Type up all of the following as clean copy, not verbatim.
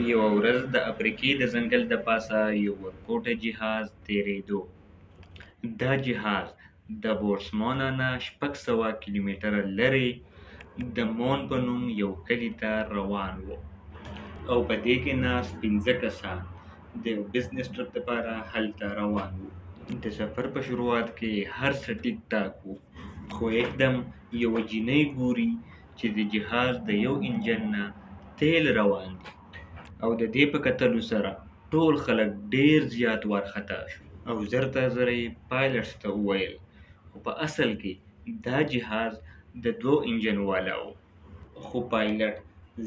یوه ورځ د افریقې د ځنګل د پاسه یو ورکوټه جهاز تېرېدو. دا جهاز د بوټسوانا نه 600 کیلومتره لرې د مون په نوم یو کلي ته روان و، او په دې کې ناست 15 کسان د یو بزنس ټرپ لپاره هلته روان وو. د سفر په شروعات کې هر څه ټیک ټاک وو، خو یکدم یوه جینۍ ګوري چې د جهاز د یو انجن نه تیل روان دي، او د دې په کتلو سره ټول خلک ډیر زیات وارخطا شو، او زر تر زره یې پایلټس ته وویل، خو په اصل کې دا جهاز د 2 انجن والا و. خو پایلټ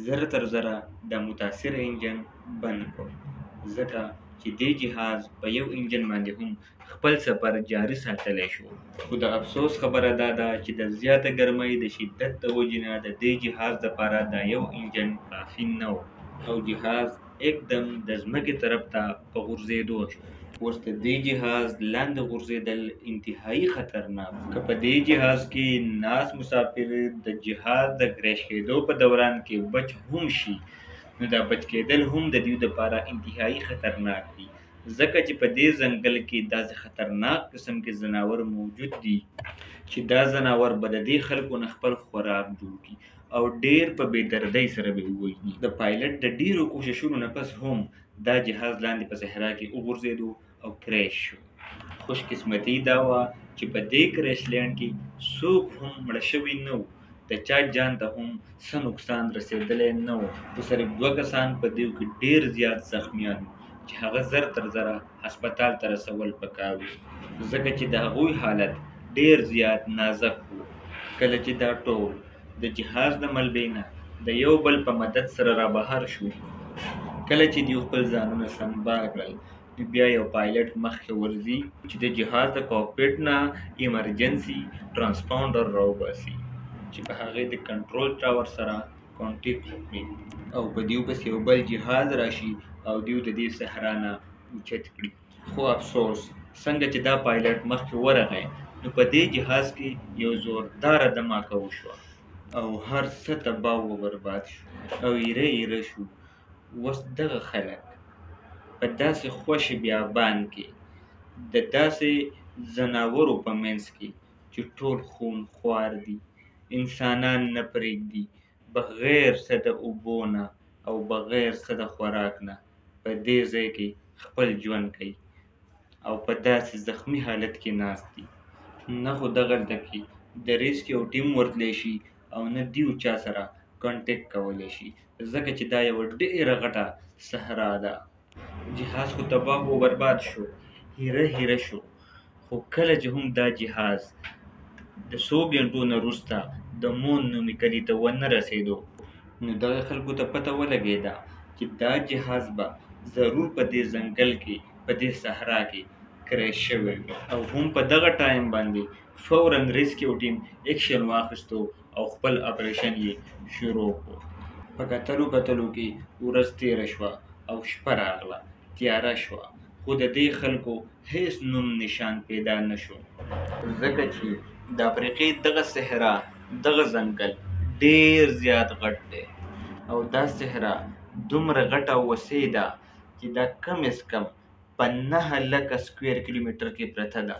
زر تر زره د متاثره انجن بند کړ، ځکه چې دې جهاز په یو انجن باندې هم خپل سفر جاري ساتلی شو. خو د افسوس خبره دا ده چې د زیاته ګرمۍ د شدت د وجې نه د دې جهاز لپاره دا یو انجن کافي نه و، او جهاز یکدم د ځمکې طرف ته په غورځېدو شو. اوس د دې جهاز لاندې غورځېدل انتهایي خطرناک و. که په دې جهاز کې ناست مسافر د جهاز د کریش کېدو په دوران کې بچ هم شي، نو دا بچ کېدل هم د دوی لپاره انتهایي خطرناک دي، ځکه چې په دې ځنګل کې داسې خطرناک قسم کې ځناور موجود دي چې دا ځناور به د دې خلکو نه خپل خوراک جوړ کړي، او ډیر په بې دردۍ سره به یې ووژني. د پایلټ د ډیرو کوششونو نه پس هم دا جهاز لاندې په صحرا کې وغورځېدو او کریش شو. خوش قسمتي دا وه چې په دې کریش لینډ کې څوک هم مړه شوي نه وو، د چا جان ته هم څه نقصان رسېدلی نه و، خو صرف 2 کسان په دې کې ډیر زیات زخمیان وو چې هغه زر تر زره هسپتال ته رسول پکار وو، ځکه چې د هغوی حالت ډیر زیات نازک و. کله چې دا ټول د جهاز د ملبې نه د یو بل په مدد سره را بهر شو، کله چې دوی خپل ځانونه سنبال کړل، نو بیا یو پایلټ مخکې ورځي چې د جهاز د کاکپټ نه ایمرجنسي ټرانسپونډر راوباسي، چې په هغې د کنټرول ټاور سره کانټیکټ وکړي، او په دیو پسې یو بل جهاز راشي او دیو د دې صحرا نه اوچت کړي. خو افسوس څنګه چې دا پایلټ مخکې ورغی، نو په دې جهاز کې یو زورداره دماکه وشوه، او هر څه تباه و برباد شو، او ایره ایره شو. اوس دغه خلک په داسې خوشې بیابان کې د داسې ځناورو په منځ کې چې ټول خون خوار دي، انسانان نه پرېږدي، بغیر څه د اوبو نه او بغیر څه د خوراک نه په دې ځای کې خپل ژوند کوي، او په داسې زخمی حالت کې ناست دي. نه خو دغلته کې د ریسکیو ټیم ورتلی شي، او نه دیو چا سره کانټیکټ کولی شي، ځکه چې دا یوه ډیره غټه صحرا ده. جهاز خو تباه و برباد شو، هیره هیره شو. خو کله چې هم دا جهاز د څو ګنټو نه وروسته د مون نومي کلي ته ونه رسېدو، نو دغه خلکو ته پته ولګېده چې دا جهاز به ضرور په دې ځنګل کې په دې صحرا کې کریش شوی وي، او هم په دغه ټایم باندې فوراً ریسکیو ټیم ایکشن واخیستو او خپل اپریشن یې شروع کړو. په کتلو کې ورځ تېره شوه او شپه راغله، تیاره شوه، خو د دې خلکو هیڅ نوم نشان پیدا نه شو، ځکه چې د افریقې دغه صحرا دغه ځنګل ډیر زیات غټ دی، او دا صحرا دومره غټه او وسیع ده چې دا کم از کم په 9,00,000 سکویر کیلومتر کې پرته ده.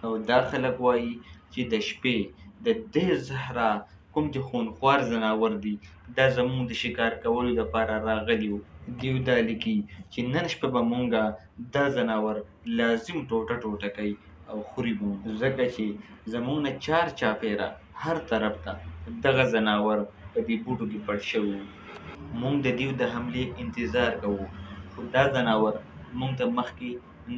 او دا خلک وایي چې د شپې د دې صحرا کوم چې خونخوار ځناور دي، دا زموږ د شکار کولو لپاره راغلي وو. دیو دا لیکي چې نن شپه به مونږه دا ځناور لازم ټوټه ټوټه کوي او خوري به مو، ځکه چې زموږ نه چار چاپېره هر طرف ته دغه ځناور په دې بوټو کې پټ شوي وو. مونږ د دیو د حملې انتظار کوو، خو دا ځناور مونږ ته مخکې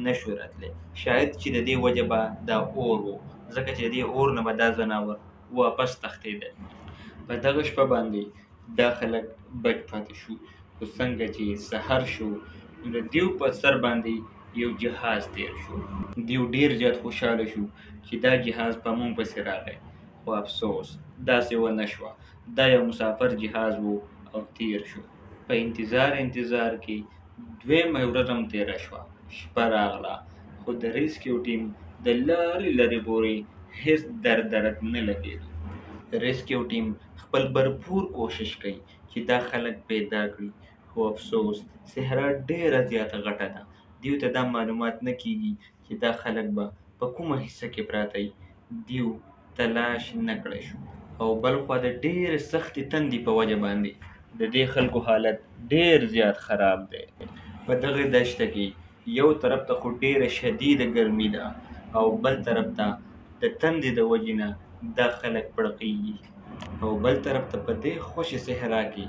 نه شو راتلی، شاید چې د دې وجه به دا اور و، ځکه چې د دې اور نه به دا ځناور واپس تښتېدل. په دغه شپه باندې دا خلک بچ پاتې شو. خو څنګه چې سحر شو، نو د دیو په سر باندې یو جهاز تیر شو. دیو ډیر زیات خوشحاله شو چې دا جهاز په مونږ پسې راغی، خو افسوس داسې ونه شوه. دا یو مسافر جهاز و او تیر شو. په انتظار کې دویمه ورځ هم تیره شوه، شپه راغله، خو د ریسکیو ټیم د لرې پورې هیڅ درد نه لګېدو. ریسکیو ټیم خپل برپور کوشش کوي چې دا خلک پیدا کړي، خو افسوس صحرا ډیره زیاته غټه ده. دیو ته دا معلومات نه کیږي چې دا خلک به په کومه حصه کې پراته وي. دیو تلاش نه کړی شو. او بل خوا د ډیرې سختې تندې په وجه باندې د دې خلکو حالت ډیر زیات خراب دی. په دغه دشته کې یو طرف ته خو ډیره شدیده ګرمي ده او بل طرف ته د تندې د وجې نه دا خلک پړقېږي. او بل طرف ته په دې خوشې صحرا کې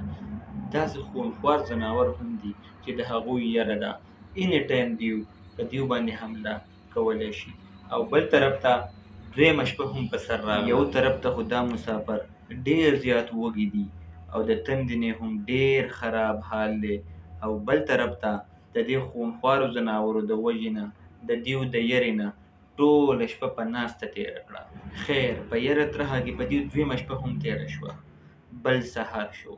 داسې خونخوار ځناور هم دي چې د هغوی یره ده. ایني ټایم دیو په دیو باندې حمله کولی شي. او بل طرف ته دویمه شپه هم په سر راغله. یو طرف ته خو دا مسافر ډیر زیات وږي دي او د تندې نه هم ډیر خراب حال دی. او بل طرف ته د دې خونخوارو ځناورو د وجې نه د دیو د یرې نه ټوله شپه په ناسته تېره کړه. خیر په یره ترهه کې په دیو دویمه شپه هم تېره شوه. بل سهار شو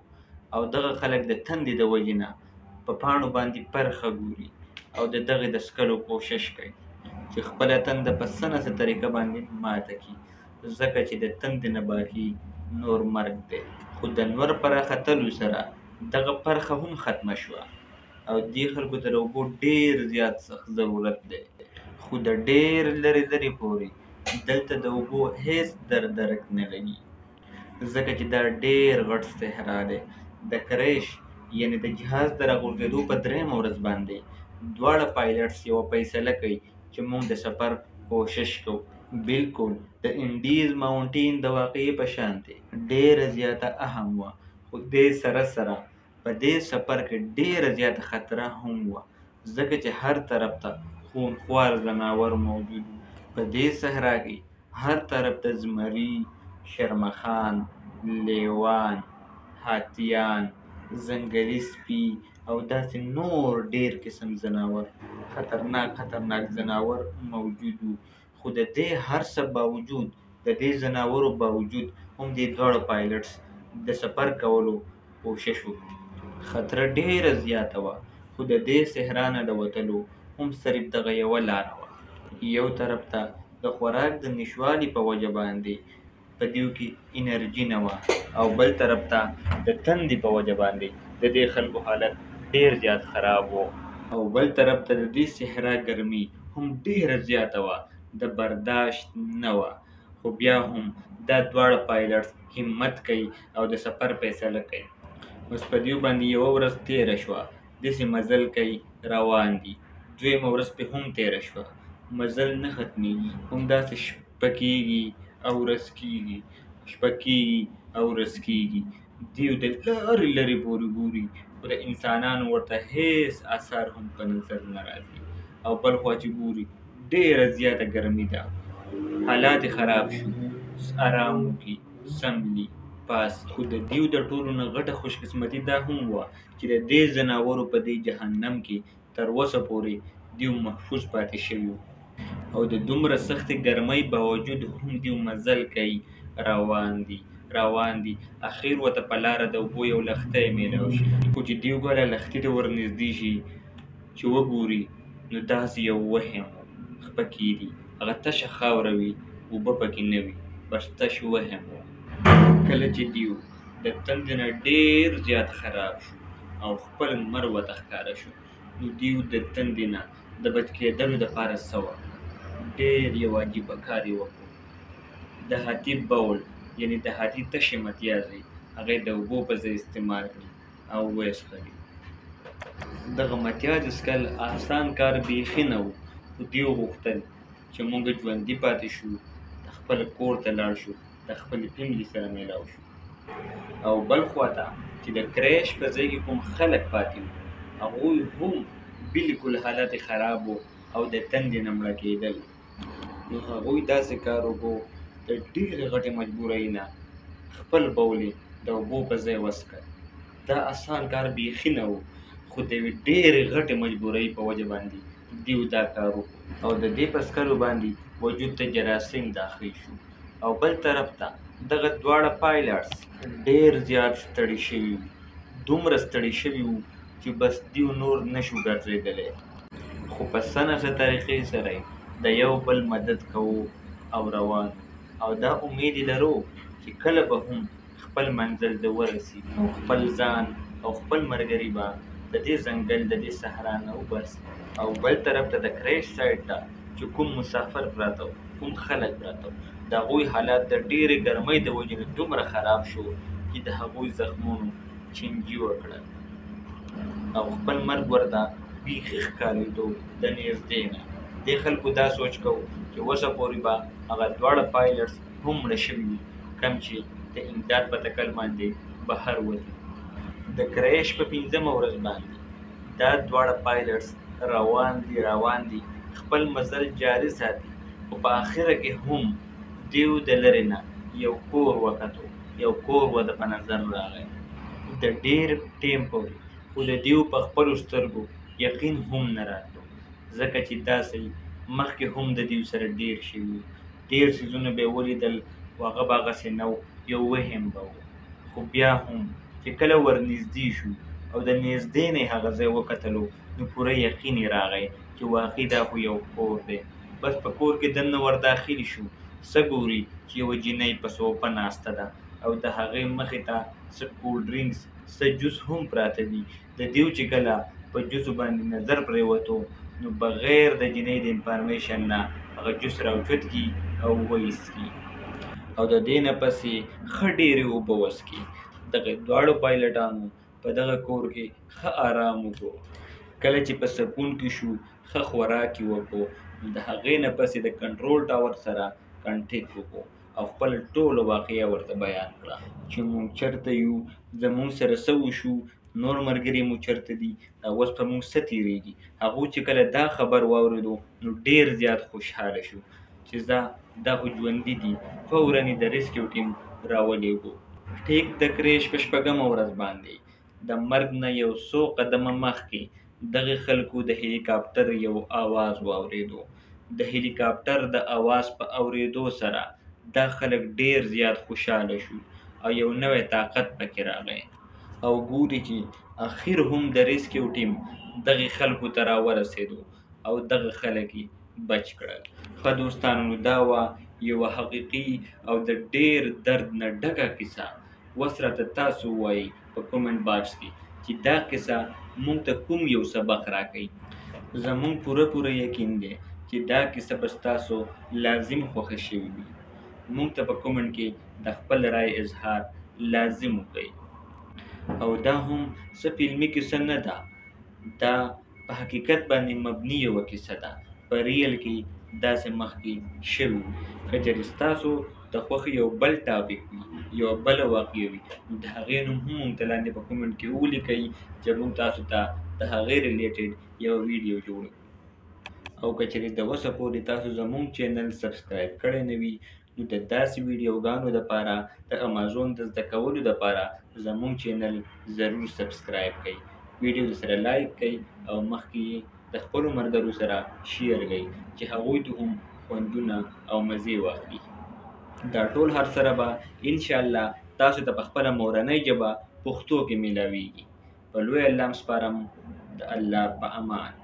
او دغه خلک د تندې د وجې نه په پاڼو باندې پرخه ګوري او د دغې د څکلو کوشش کوي چې خپله تنده په څه نه څه طریقه باندې ماته کړي، ځکه چې د تندې نه باقي نور مرګ دی. خو د نور په راختلو سره دغه پرخه هم ختمه شوه او دې خلکو ته د اوبو ډېر زیات سخت ضرورت دی. خو د ډېر لرې لرې پورې دلته د اوبو هیڅ درک نه لګي، ځکه چې دا ډېر غټ صحرا دی. د کریش یعنې د جهاز د راغورځېدو په درېیمه ورځ باندې دواړه پایلټس یوه فیصله کوي چې موږ د سفر کوشش کوو. بالکل د انډیز ماونټین د واقعې په شانتې ډېره زیاته اهم وه، خو دې سره سره په دې سفر کې ډېره زیاته خطره هم وه، ځکه چې هر طرف ته خونخوار ځناور موجود و. په دې صحرا کې هر طرف ته زمري، شرمخان، لیوان، هاتیان، ځنګلي سپي او داسې نور ډېر قسم ځناور، خطرناک ځناور موجود وو. خو د دې هر څه باوجود، د دې ځناورو باوجود هم دې دواړو پایلټس د سفر کولو کوشش وکړي. خطره ډېره زیاته وه، خو د دې صحرا نه د وتلو هم صرف دغه یوه لاره وه. یو طرف ته د خوراک د نشوالي په وجه باندې په دیو کې انرژي نه وه او بل طرف ته د تندې په وجه باندې د دې خلکو حالت ډېر زیات خراب و. او بل طرف ته د دې صحرا ګرمي هم ډېره زیاته وه، د برداشت نه وه. خو بیا هم دا دواړه پایلټس همت کوي او د سفر فیصله کوي. اوس په دیو باندې یوه ورځ تېره شوه، داسې مزل کوي روان دي. دویمه ورځ پرې هم تېره شوه، مزل نه ختمېږي، همداسې شپه کېږي او ورځ کېږي، شپه کېږي او ورځ کېږي. دیو د لرې لرې پورې ګوري، خو د انسانانو ورته هېڅ اثر هم په نظر نه راځي. او بل خوا چې ګوري ډېره زیاته ګرمي ده، حالات یې خراب شو، ارام وکړي، څملي پاسي. خو د دیو د ټولو نه غټه خوشقسمتي دا هم وه چې د دې ځناورو په دې جهنم کې تر اوسه پورې دیو محفوظ پاتې شوي وو. او د دومره سختې ګرمۍ باوجود هم دیو مزل کوي، روان دي. اخر ورته په لاره د اوبو یو لښتی میلاو شي. خو چې دیو ګوره لښتي ته ورنږدې شي چې وګوري، نو داسې یو وهم و، خپکي دي، هغه تشه خاوره وي، اوبه پکې نه وي، بس تش وهم و. کله چې دیو د تندې نه ډېر زیات خراب شو او خپل مر ورته ښکاره شو، نو دیو د تندې نه د بچ کېدلو دپاره څه وکړه؟ ډېر یو عجیبه کار یې وکړ. د هاتي بول یعنې د هاتي تشې متیازې هغه یې د اوبو په ځای استعمال کړي او ویې څښلې. دغه متیازې څښل آسان کار بیخي نه و، خو دیو غوښتل چې موږ ژوندي پاتې شو، د خپل کور ته لاړ شو، د خپلې فیملي سره میلاو شو. او بل خوا ته چې د کریش په ځای کې کوم خلک پاتې وو، هغوی هم بالکل حالت خراب و او د تندې نه مړه کېدل. نو هغوی داسې کار وکړو، د ډېرې غټې مجبورۍ نه خپل بول یې د اوبو په ځای وڅښل. دا آسان کار بیخي نه و، خو د یوې ډېرې غټې مجبورۍ په وجه باندې دیو دا کار وکړو او د دې په څښلو باندې وجود ته جراثیم داخل شو. او بل طرف ته دغه دواړه پایلټس ډېر زیات ستړي شوي وو، دومره ستړي شوي وو چې بس دیو نور نشو ګرځېدلی. خو په څه نه څه طریقې سره د یو بل مدد کوو او روان، او دا امید لرو چې کله به هم خپل منزل ته ورسي او خپل ځان او خپل ملګري به د دې ځنګل د دې صحرا نه وباسي او بل طرف ته د کریش سایډ ته چې کوم مسافر پراته وو، کوم خلک پراته وو، د هغوی حالات د ډېرې ګرمۍ د وجې نه دومره خراب شو چې د هغوی زخمونو چینجي وکړل او خپل مرګ ورته بیخي ښکارېدو د نږدې نه. دې خلکو دا سوچ کوو چې اوسه پورې به هغه دواړه پایلټس هم مړه شوي وي کوم چې د امداد په تکل باندې بهر وتي. د کریش په 5مه ورځ باندې دا دواړه پایلټس روان دي خپل مزل جاري ساتي، خو په آخره کې هم دیو د لرې نه یو کور وکتو، یو کور ورته په نظر راغی. د ډېر ټیم پورې خو د دیو په خپلو سترګو یقین هم نه راتلو، ځکه چې داسې مخکې هم د دیو سره ډېر شوي وو، ډېر څیزونه به یې ولیدل خو هغه به هغسې نه و، یو وهم به و. خو بیا هم چې کله ورنږدې شو او د نږدې نه یې هغه ځای وکتلو نو پوره یقین یې راغی چې واقعي دا خو یو کور دی. بس په کور کې دننه ورداخل شو، څه ګوري چې یوه جینۍ په صوفه ناسته ده او د هغې مخې ته څه کولډ ډرینکس، څه جوس هم پراته دي. د دیو چې کله په جوسو باندې نظر پرېوتو نو بغیر د جینۍ د انفارمیشن نه هغه جوس راوچت کي او ویسکي او د دې نه پسې ښه ډېرې اوبه وڅکي. دغه دواړو پایلټانو په دغه کور کې ښه آرام وکړو. کله چې په سکون کې شو، ښه خوراک یې وکړو، نو د هغې نه پسې د کنټرول ټاور سره کنټیکټ وکړو او خپله ټوله واقعه ورته بیان کړه چې موږ چېرته یو، زموږ سره څه وشو، نور ملګري مو چېرته دي، اوس په موږ څه تېرېږي. هغوی چې کله دا خبر واورېدو نو ډېر زیات خوشحاله شو چې دا خو ژوندي دي. فوراً یې د ریسکیو ټیم راولېږو. ټیک د کریش په 6مه ورځ باندې د مرګ نه یو څو قدمه مخکې دغې خلکو د هلیکاپټر یو آواز واورېدو. د هلیکاپټر د آواز په اورېدو سره دا خلک ډېر زیات خوشحاله شو او یو نوی طاقت پکې راغی او ګوري چې اخر هم د ریسکیو ټیم دغې خلکو ته راورسېدو او دغه خلک یې بچ کړل. ښه دوستانو، نو دا وه یوه حقیقي او د ډېر درد نه ډکه کیسه. اوس راته تاسو ووایئ په کومنټ باکس کې چې دا کیسه موږ ته کوم یو سبق راکوي. زموږ پوره یقین دی چې دا کیسه به ستاسو لازم خوښه شوې وي. موږ ته په کومنټ کې د خپل رای اظهار لازم وکړئ. او دا هم څه فلمي کیسه نه ده، دا په حقیقت باندې مبني یوه کیسه ده، په ریل کې داسې مخکې شوي. که چېرې ستاسو د خوښې یو بل ټاپک وي، یوه بله واقعه وي، نو د هغې نوم هم موږ ته لاندې په کومنټ کې ولیکئ چې موږ تاسو ته د هغې ریلیټډ یوه ویډیو جوړ کړو. او که چېرې د اوسه پورې تاسو زموږ چینل سبسکرایب کړی نه وي نو د داسې ویډیوګانو دپاره د امازون د زده کولو دپاره زموږ چینل ضرور سبسکرایب کړئ، ویډیو سره لایک کړئ او مخکې یې د خپلو ملګرو سره شیر کړئ چې هغوی ته هم خوندونه او مزې واخلي. دا ټول هر سره به انشاءالله تاسو ته په خپله مورنۍ ژبه پښتو کې میلاویږي. په لوی الله سپارم، د الله په امان.